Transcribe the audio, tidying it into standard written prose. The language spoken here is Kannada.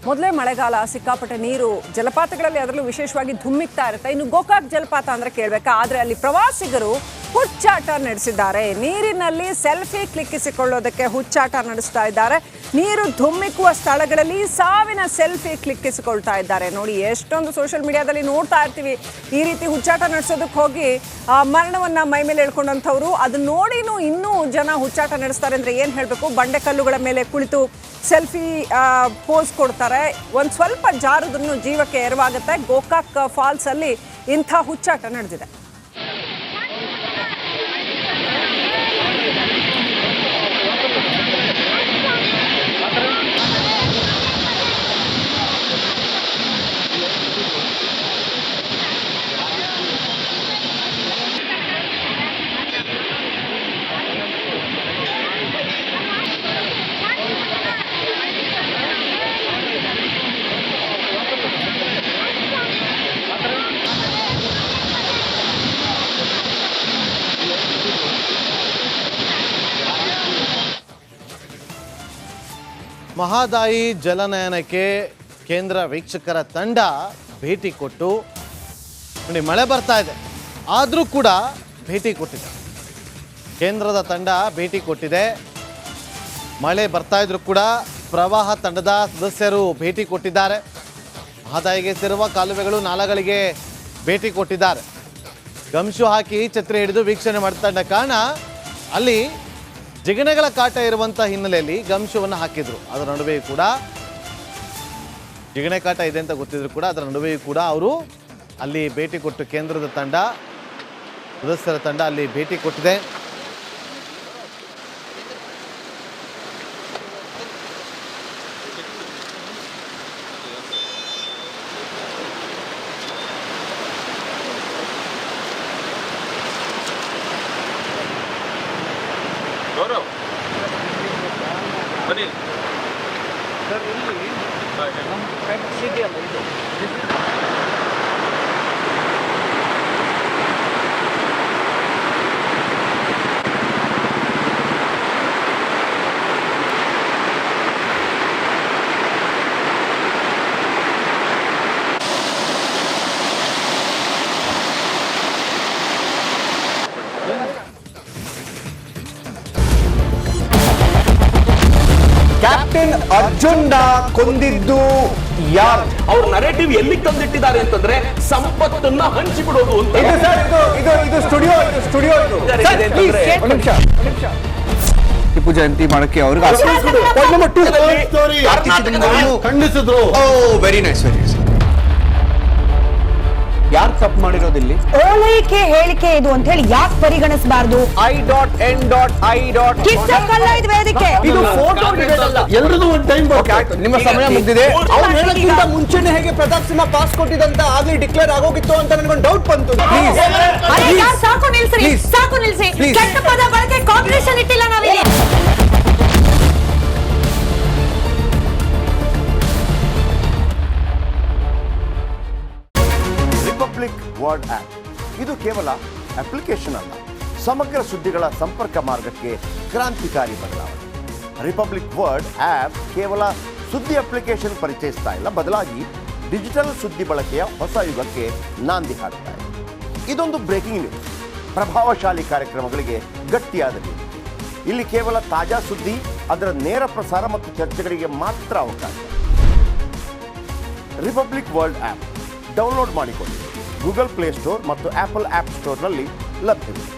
ಮೊದಲೇ ಮಳೆಗಾಲ, ಸಿಕ್ಕಾಪಟ್ಟೆ ನೀರು, ಜಲಪಾತಗಳಲ್ಲಿ ಅದರಲ್ಲೂ ವಿಶೇಷವಾಗಿ ಧುಮ್ಮಿಕ್ತಾ ಇರುತ್ತೆ. ಇನ್ನು ಗೋಕಾಕ್ ಜಲಪಾತ ಅಂದ್ರೆ ಕೇಳಬೇಕಾ, ಆದರೆ ಅಲ್ಲಿ ಪ್ರವಾಸಿಗರು ಹುಚ್ಚಾಟ ನಡೆಸಿದ್ದಾರೆ. ನೀರಿನಲ್ಲಿ ಸೆಲ್ಫಿ ಕ್ಲಿಕ್ಕಿಸಿಕೊಳ್ಳೋದಕ್ಕೆ ಹುಚ್ಚಾಟ ನಡೆಸ್ತಾ ಇದ್ದಾರೆ. ನೀರು ಧುಮ್ಮಿಕ್ಕುವ ಸ್ಥಳಗಳಲ್ಲಿ ಸಾವಿನ ಸೆಲ್ಫಿ ಕ್ಲಿಕ್ಕಿಸಿಕೊಳ್ತಾ ಇದ್ದಾರೆ. ನೋಡಿ, ಎಷ್ಟೊಂದು ಸೋಷಿಯಲ್ ಮೀಡಿಯಾದಲ್ಲಿ ನೋಡ್ತಾ ಇರ್ತೀವಿ ಈ ರೀತಿ ಹುಚ್ಚಾಟ ನಡೆಸೋದಕ್ಕೆ ಹೋಗಿ ಮರಣವನ್ನ ಮೈ ಮೇಲೆ ಹೇಳ್ಕೊಂಡಂಥವ್ರು. ಅದನ್ನ ನೋಡಿನೂ ಇನ್ನೂ ಜನ ಹುಚ್ಚಾಟ ನಡೆಸ್ತಾರೆ ಅಂದ್ರೆ ಏನು ಹೇಳಬೇಕು. ಬಂಡೆಕಲ್ಲುಗಳ ಮೇಲೆ ಕುಳಿತು ಸೆಲ್ಫಿ ಪೋಸ್ ಕೊಡ್ತಾರೆ. ಒಂದು ಸ್ವಲ್ಪ ಜಾರದ್ರೂ ಜೀವಕ್ಕೆ ಎರವಾಗುತ್ತೆ. ಗೋಕಾಕ್ ಫಾಲ್ಸ್ ಅಲ್ಲಿ ಇಂಥ ಹುಚ್ಚಾಟ ನಡೆದಿದೆ. ಮಹಾದಾಯಿ ಜಲನಯನಕ್ಕೆ ಕೇಂದ್ರ ವೀಕ್ಷಕರ ತಂಡ ಭೇಟಿ ಕೊಟ್ಟು ನೋಡಿ, ಮಳೆ ಬರ್ತಾ ಇದೆ ಆದರೂ ಕೂಡ ಭೇಟಿ ಕೊಟ್ಟಿದೆ. ಕೇಂದ್ರದ ತಂಡ ಭೇಟಿ ಕೊಟ್ಟಿದೆ. ಮಳೆ ಬರ್ತಾ ಇದ್ರು ಕೂಡ ಪ್ರವಾಹ ತಂಡದ ಸದಸ್ಯರು ಭೇಟಿ ಕೊಟ್ಟಿದ್ದಾರೆ. ಮಹಾದಾಯಿಗೆ ಸೇರುವ ಕಾಲುವೆಗಳು, ನಾಲೆಗಳಿಗೆ ಭೇಟಿ ಕೊಟ್ಟಿದ್ದಾರೆ. ಗಮ್ಶು ಹಾಕಿ ಛತ್ರಿ ಹಿಡಿದು ವೀಕ್ಷಣೆ ಮಾಡ್ತಾ ಕಾರಣ ಅಲ್ಲಿ ಜಿಗಣೆಗಳ ಕಾಟ ಇರುವಂಥ ಹಿನ್ನೆಲೆಯಲ್ಲಿ ಗಮ್ಶುವನ್ನು ಹಾಕಿದ್ರು. ಅದರ ನಡುವೆಯೂ ಕೂಡ ಜಿಗಣೆ ಕಾಟ ಇದೆ ಅಂತ ಗೊತ್ತಿದ್ರು ಕೂಡ ಅದರ ನಡುವೆಯೂ ಕೂಡ ಅವರು ಅಲ್ಲಿ ಭೇಟಿ ಕೊಟ್ಟು ಕೇಂದ್ರದ ತಂಡ, ಸದಸ್ಯರ ತಂಡ ಅಲ್ಲಿ ಭೇಟಿ ಕೊಟ್ಟಿದೆ. ಬನ್ನಿ ಸರ್, ಇಲ್ಲಿ ನಮ್ಮ ಫ್ರೆಂಡ್ಸ್ ಇದೆಯಲ್ಲ, ಇದು ಕ್ಯಾಪ್ಟನ್ ಅರ್ಜುನ್ ಕೊಂದಿದ್ದು ಯಾರು? ಅವ್ರ ನರೇಟಿವ್ ಎಲ್ಲಿ ತಂದಿಟ್ಟಿದ್ದಾರೆ ಅಂತಂದ್ರೆ ಸಂಪತ್ತನ್ನ ಹಂಚಿಬಿಡೋದು ಅಂತ. ಇದು ಸ್ಟುಡಿಯೋ ಟಿಪ್ಪು ಜಯಂತಿ ಮಾಡಕ್ಕೆ ಅವ್ರಿಗೆ ಖಂಡಿಸಿದ್ರು. Very nice, very nice. ಯಾರು ತಪ್ಪು ಮಾಡಿರೋದಿಲ್ಲಿ? ಓಲೈಕೆ ಹೇಳಿಕೆ ಇದು ಅಂತ ಹೇಳಿ ಯಾಕೆ ಪರಿಗಣಿಸಬಾರದು? ಕಿಚ್ಚಕ್ಕಲ್ಲ ಇದು ವೇದಿಕೆ. ಇದು ಫೋಟೋ ಎಲ್ಲರದು ಒಂದು ಟೈಮ್ ನಿಮ್ಮ ಸಮಯ ಮುಗಿದಿದೆ. ಅವ್ರು ಹೇಳಕ್ಕಿಂತ ಮುಂಚೆನೆ ಹೇಗೆ ಪ್ರದರ್ಶನ ಪಾಸ್ ಕೊಟ್ಟಿದಂತ ಆಗ್ಲಿ ಡಿಕ್ಲೇರ್ ಆಗೋಗಿತ್ತು ಅಂತ ನನಗೊಂದು ಡೌಟ್ ಬಂತು. ಸಾಕು ನಿಲ್ಸ್ರಿ, ಸಾಕು ನಿಲ್ಸಿ. ಕೆಟ್ಟ ಪದ ಬಳಕೆ ಕಾಂಬಿನೇಷನ್ ಇಟ್ಟಿಲ್ಲ ನಾವಿಲ್ಲಿ. ರಿಪಬ್ಲಿಕ್ ವರ್ಡ್ ಆಪ್ ಇದು ಕೇವಲ ಅಪ್ಲಿಕೇಶನ್ ಅಲ್ಲ, ಸಮಗ್ರ ಸುದ್ದಿಗಳ ಸಂಪರ್ಕ ಮಾರ್ಗಕ್ಕೆ ಕ್ರಾಂತಿಕಾರಿ ಬದಲಾವಣೆ. ರಿಪಬ್ಲಿಕ್ ವರ್ಡ್ ಆಪ್ ಕೇವಲ ಸುದ್ದಿ ಅಪ್ಲಿಕೇಶನ್ ಪರಿಚಯಿಸ್ತಾ ಇಲ್ಲ, ಬದಲಾಗಿ ಡಿಜಿಟಲ್ ಸುದ್ದಿ ಬಳಕೆಯ ಹೊಸ ಯುಗಕ್ಕೆ ನಾಂದಿ ಹಾಡ್ತಾ ಇದೆ. ಇದೊಂದು ಬ್ರೇಕಿಂಗ್ ನ್ಯೂಸ್, ಪ್ರಭಾವಶಾಲಿ ಕಾರ್ಯಕ್ರಮಗಳಿಗೆ ಗಟ್ಟಿಯಾದ ನ್ಯೂಸ್. ಇಲ್ಲಿ ಕೇವಲ ತಾಜಾ ಸುದ್ದಿ, ಅದರ ನೇರ ಪ್ರಸಾರ ಮತ್ತು ಚರ್ಚೆಗಳಿಗೆ ಮಾತ್ರ ಅವಕಾಶ. ರಿಪಬ್ಲಿಕ್ ವರ್ಲ್ಡ್ ಆಪ್ ಡೌನ್ಲೋಡ್ ಮಾಡಿಕೊಳ್ಳಿ. ಗೂಗಲ್ ಪ್ಲೇ ಸ್ಟೋರ್ ಮತ್ತು ಆಪಲ್ ಆಪ್ ಸ್ಟೋರ್ನಲ್ಲಿ ಲಭ್ಯವಿದೆ.